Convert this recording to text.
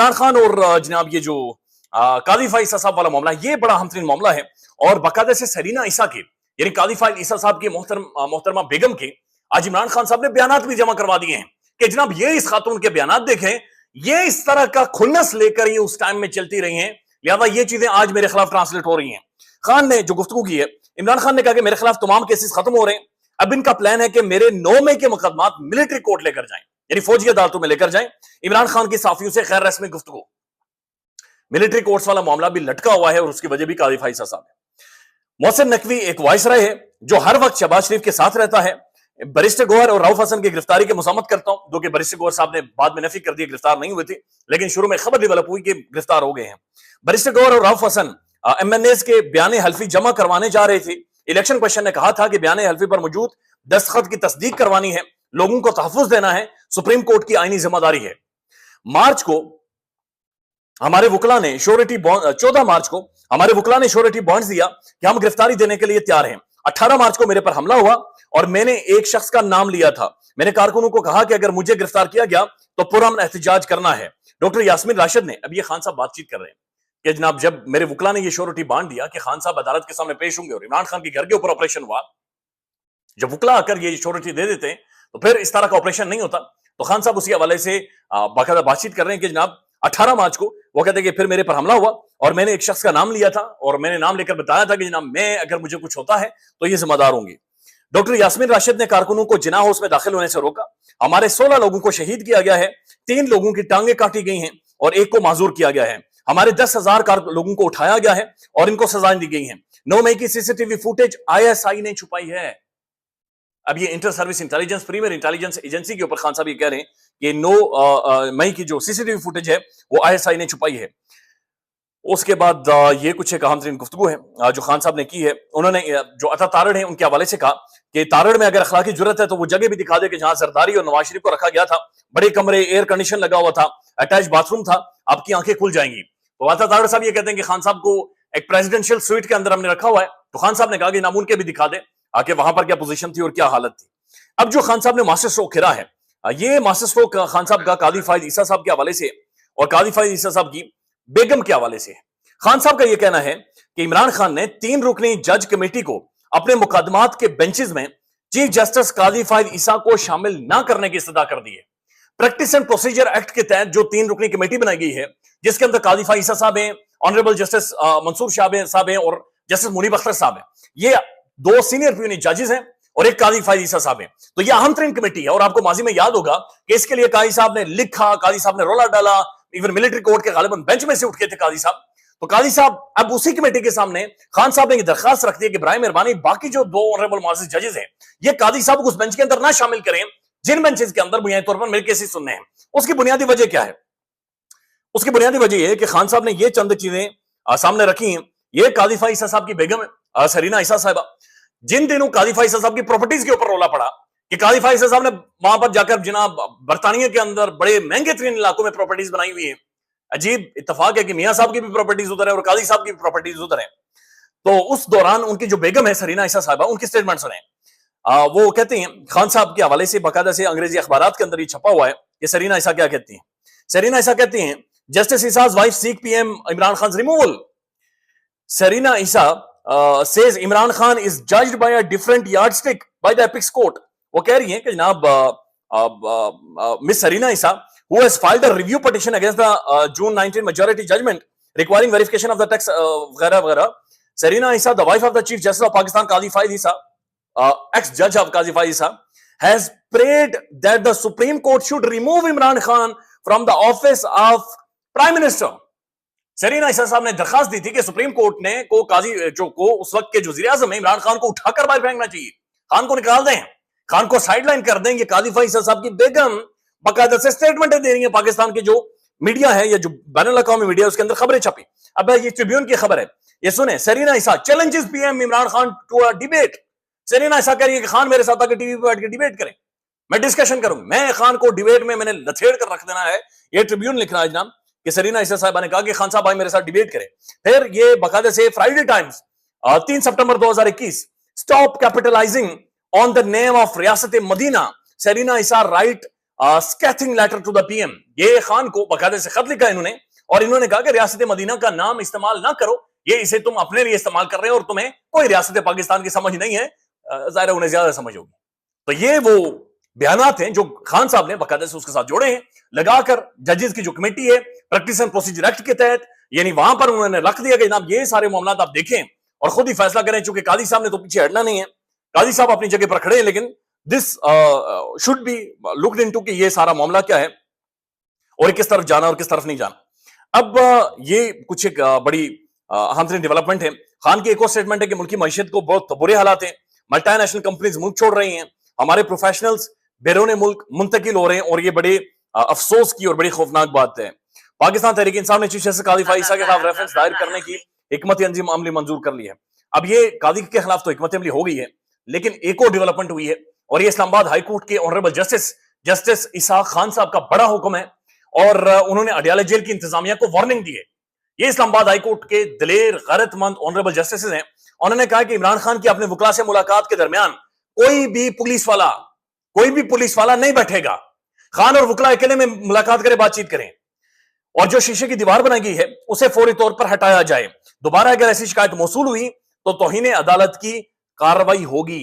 इमरान खान और जनाब ये जो कादी फाइल ईसा साहब वाला मामला, ये बड़ा अहम तरीन मामला है। और बाकायदा से सरीना ईसा के यानी कादी फाइल ईसा साहब की मोहतरमा बेगम के आज इमरान खान साहब ने बयानात भी जमा करवा दिए हैं कि जनाब ये इस खातून के बयानात देखें, ये इस तरह का खुन्नस लेकर ये उस टाइम में चलती रही हैं, लिहाजा ये चीजें आज मेरे खिलाफ ट्रांसलेट हो रही हैं। खान ने जो गुफ्तगू की है, इमरान खान ने कहा कि मेरे खिलाफ तमाम केसेस खत्म हो रहे हैं, अब इनका प्लान है कि मेरे 9 मई के मुकदमात मिलिट्री कोर्ट लेकर जाएं, यानी फौजी अदालतों में लेकर जाएं। इमरान खान की साफियों से खैर रस्मी गुफ्तगू, मिलिट्री कोर्ट्स वाला मामला भी लटका हुआ है और उसकी वजह भी कादी फाइल ईसा साहब है। मोहसिन नकवी एक वाइसराय है जो हर वक्त शहबाज शरीफ के साथ रहता है। बैरिस्टर गौहर और रऊफ हसन की गिरफ्तारी की मज़म्मत करता हूं, जो कि बैरिस्टर गौहर साहब ने बाद में नफी कर दिया, गिरफ्तार नहीं हुए थे, लेकिन शुरू में खबर डेवलप हुई कि गिरफ्तार हो गए हैं। बैरिस्टर गौहर और रऊफ हसन एमएनएस के बयान हल्फी जमा करवाने जा रहे थे। इलेक्शन क्वेश्चन ने कहा था कि बयान हल्फी पर मौजूद दस्तखत की तस्दीक करवानी है, लोगों को तहफ्फुज देना है, सुप्रीम कोर्ट की आईनी जिम्मेदारी है। मार्च को हमारे वकला ने श्योरिटी बॉन्ड 14 मार्च को हमारे वकला ने श्योरिटी बॉन्ड्स दिया कि हम गिरफ्तारी देने के लिए तैयार हैं। 18 मार्च को मेरे पर हमला हुआ और मैंने एक शख्स का नाम लिया था। मैंने कारकुनों को कहा कि अगर मुझे गिरफ्तार किया गया तो पुरअमन एहतजाज करना है। डॉक्टर यास्मीन राशिद ने, अब ये खान साहब बातचीत कर रहे हैं कि जनाब जब मेरे वकला ने ये श्योरिटी बांध दिया कि खान साहब अदालत के सामने पेश होंगे और इमरान खान के घर के ऊपर ऑपरेशन हुआ, जब वकला आकर ये श्योरिटी दे देते हैं तो फिर इस तरह का ऑपरेशन नहीं होता। तो खान साहब उसी हवाले से बाकायदा बातचीत कर रहे हैं कि जनाब 18 मार्च को वो कहते हैं कि फिर मेरे पर हमला हुआ और मैंने एक शख्स का नाम लिया था और मैंने नाम लेकर बताया था कि जनाब मैं, अगर मुझे कुछ होता है तो ये जिम्मेदार होंगे। डॉक्टर यास्मीन राशिद ने कारकुनों को जिना हाउस में दाखिल होने से रोका। हमारे 16 लोगों को शहीद किया गया है, 3 लोगों की टांगें काटी गई हैं और 1 को माजूर किया गया है। हमारे 10,000 लोगों को उठाया गया है और इनको सजाएं दी गई हैं। 9 मई की सीसीटीवी फुटेज आईएसआई ने छुपाई है। अब ये inter service intelligence, premier intelligence agency के ऊपर खान साहब ये कह रहे हैं कि 9 मई की जो सीसीटीवी फुटेज है वो आईएसआई ने छुपाई है। उसके बाद ये कुछ एक अहम तरीन गुफ्तगू है जो खान साहब ने की है। उन्होंने जो अता तारड़ है उनके हवाले से कहा कि तारड़ में अगर अखलाकी जुर्रत है तो वो जगह भी दिखा दे कि जहां जरदारी और नवाज शरीफ को रखा गया था, बड़े कमरे, एयर कंडीशन लगा हुआ था, अटैच बाथरूम था, आपकी आंखें खुल जाएंगी। तो अता तारड़ साहब ये कहते हैं कि खान साहब को एक प्रेसिडेंशियल स्वीट के अंदर हमने रखा हुआ है। तो खान साहब ने कहा कि नामून के भी दिखा दे आके वहां पर क्या पोजीशन थी और क्या हालत थी। अब जो खान साहब ने मास्टर स्ट्रोक खेला है, ये मास्टर स्ट्रोक खान साहब का कादी फाइल ईसा साहब के हवाले से और कादी फाइल ईसा साहब की बेगम के हवाले से है। खान साहब का यह कहना है कि इमरान खान ने 3 रुकनी जज कमेटी को अपने मुकदमात के बेंचेस में चीफ जस्टिस कादी फाइल ईसा को शामिल ना करने की इस्तदा कर दी है। प्रैक्टिस एंड प्रोसीजर एक्ट के तहत जो 3 रुकनी कमेटी बनाई गई है, जिसके अंदर कादी फाइल ईसा साहब हैं, ऑनरेबल जस्टिस मंसूर साहब हैं और जस्टिस मुनीब अख्तर साहब हैं, ये 2 सीनियर प्यूनी जजेस हैं और एक कादी फाइल ईसा साहब हैं। तो यह अहम तरीन कमेटी है और आपको माजी में याद होगा कि इसके लिए कादी साहब ने लिखा, कादी साहब ने रोला डाला, इवन मिलिट्री कोर्ट के गालिबन बेंच में से उठ के थे कादी साहब। तो कादी साहब अब उसी कमेटी के सामने खान साहब ने ये दरखास्त रख दी है कि बराए मेहरबानी बाकी जो 2 ऑनरेबल मुअज़्ज़िज़ जजेस हैं, ये कादी साहब को उस बेंच के अंदर ना शामिल करें जिन बेंचेस के अंदर बुनियादी तौर पर मेरे केसेस सुनने हैं। उसकी बुनियादी वजह क्या है? उसकी बुनियादी वजह यह है कि खान साहब ने ये चंद चीजें सामने रखी हैं। ये कादी फाइल ईसा साहब की बेगम है सरीना ईसा साहिबा। जिन दिनों कादी फाइल ईसा साहब की प्रॉपर्टीज के ऊपर रोला पड़ा कि कादी फाइल ईसा साहब ने वहां पर जाकर जनाब बरतानिया के अंदर बड़े महंगे तरीन इलाकों में प्रॉपर्टीज बनाई हुई है। अजीब इत्तेफाक है कि मियां साहब की भी प्रॉपर्टीज उधर है और कादी साहब की भी प्रॉपर्टीज उधर है। तो उस दौरान उनकी जो बेगम है सरीना ईसा साहिबा, उनकी स्टेटमेंट सुने। वो कहते हैं खान साहब के हवाले से बाकायदा से अंग्रेजी अखबारात के अंदर ये छपा हुआ है कि सरीना ईसा क्या कहती हैं। सरीना ईसा कहती हैं, justice ईसा's wife seek PM Imran Khan's removal. Sarina Isa says Imran Khan is judged by a different yardstick by the apex court. वो कह रही हैं कि जनाब miss Sarina Isa who has filed a review petition against the June 19 majority judgment requiring verification of the text वगैरह वगैरह. Sarina Isa, the wife of the Chief Justice of Pakistan Qadi Faiz Isa, ex-judge of Qadi Faiz Isa, has prayed that the Supreme Court should remove Imran Khan from the office of prime minister. Sarina Isa sahib ने दरखास्त दी थी कि supreme court ने को काजी जो को उस वक्त के जो वज़ीर आज़म है इमरान खान को उठाकर बाहर फेंकना चाहिए, खान को निकाल दें, खान को साइडलाइन कर दें। ये कादी फाइल ईसा साहब की बेगम बाकायदा से स्टेटमेंट दे रही है। पाकिस्तान की जो मीडिया है या जो बैनुल अक़वामी मीडिया उसके अंदर खबरें छपी। अब ये ट्रिब्यून की खबर है, ये सुने। Sarina Isa challenges PM Imran Khan to a debate. Sarina Isa कह रही है कि खान मेरे साथ आकर टीवी पर बैठ के डिबेट करें, मैं डिस्कशन करूंगा, मैं खान को डिबेट में मैंने लथेड़ कर रख देना है। ये ट्रिब्यून लिख रहा है जनाब कि सरीना ईसा साहिबा ने कहा कि खान साहब भाई मेरे साथ डिबेट करें। फिर ये बाकायदा से फ्राइडे टाइम्स 3 सितंबर 2021, stop capitalizing on the name of रियासत Medina, Sarina Isa write scathing letter to the PM. ये खान को बाकायदे से खत लिखा इन्होंने और इन्होंने कहा कि रियासत मदीना का नाम इस्तेमाल ना करो, ये इसे तुम अपने लिए इस्तेमाल कर रहे हो और तुम्हें कोई रियासत पाकिस्तान की समझ नहीं है, जाहिर उन्हें ज्यादा समझ होगी। तो ये वो बयानात हैं जो खान साहब ने बाकायदे से उसके साथ जोड़े हैं, लगाकर जजेस की जो कमेटी है प्रैक्टिस एंड प्रोसीजर एक्ट के तहत, यानी वहां पर उन्होंने रख दिया कि जनाब ये सारे मामला आप देखें और खुद ही फैसला करें, चूंकि कादी साहब ने तो पीछे हटना नहीं है, कादी साहब अपनी जगह पर खड़े हैं, लेकिन this should be looked into कि ये सारा मामला क्या है और किस तरफ जाना और किस तरफ नहीं जाना। अब ये कुछ एक बड़ी अहम तरीन डेवलपमेंट है। खान की एक और स्टेटमेंट है कि मुल्की मईशत को बहुत बुरे हालात हैं, मल्टीनेशनल कंपनीज मुल्क छोड़ रही हैं, हमारे प्रोफेशनल्स बैरून मुल्क मुंतकिल हो रहे हैं और ये बड़े अफसोस की और बड़ी खौफनाक बात है। पाकिस्तान तहरीक इंसाफ ने चीफ जस्टिस कादी फाइज ईसा के खिलाफ रेफरेंस दायर करने की हिकमत अमली मंजूर कर ली है। अब ये कादी के खिलाफ तो हिकमत अमली हो गई है, लेकिन एक और डेवलपमेंट हुई है और ये इस्लामाबाद हाई कोर्ट के ऑनरेबल जस्टिस इसहाक खान साहब का बड़ा हुक्म है और उन्होंने अडियाला जेल की इंतजामिया को वार्निंग दी है। ये इस्लामाबाद हाई कोर्ट के दिलेर गैरतमंद ऑनरेबल जस्टिस हैं। उन्होंने कहा कि इमरान खान की अपने वकला से मुलाकात के दरमियान कोई भी पुलिस वाला नहीं बैठेगा। खान और वकला अकेले में मुलाकात करें, बातचीत करें और जो शीशे की दीवार बनाई गई है उसे फौरी तौर पर हटाया जाए। दोबारा अगर ऐसी शिकायत मौसूल हुई तो तौहीन अदालत की कार्रवाई होगी।